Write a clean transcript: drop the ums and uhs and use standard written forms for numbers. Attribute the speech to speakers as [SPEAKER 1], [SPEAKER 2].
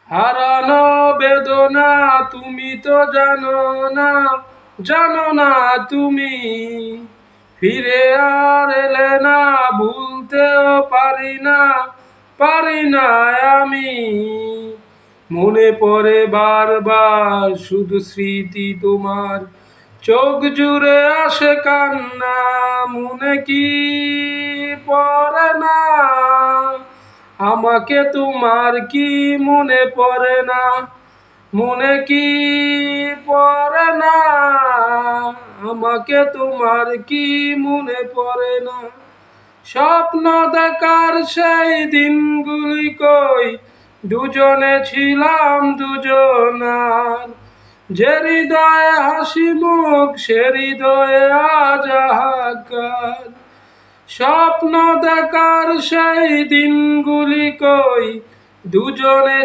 [SPEAKER 1] হারানো বেদনা তুমি তো জানো না তুমি। ফিরে আর এলে না, ভুলতেও পারি না আমি। মনে পড়ে বারবার শুধু স্মৃতি তোমার, চোখ জুড়ে আসে কান্না। মনে কি পড়ে না, আমাকে তোমার কি মনে পড়ে না? মনে কি পড়ে না, আমাকে তোমার কি মনে পড়ে না? স্বপ্ন দেখার সেই দিনগুলি কই, দুজনে ছিলাম দুজনার। যে হৃদয়ে হাসি মুখ, সে হৃদয়ে আজ হাহাকার। স্বপ্ন দেখার সেই দিনগুলি কই, দুজনে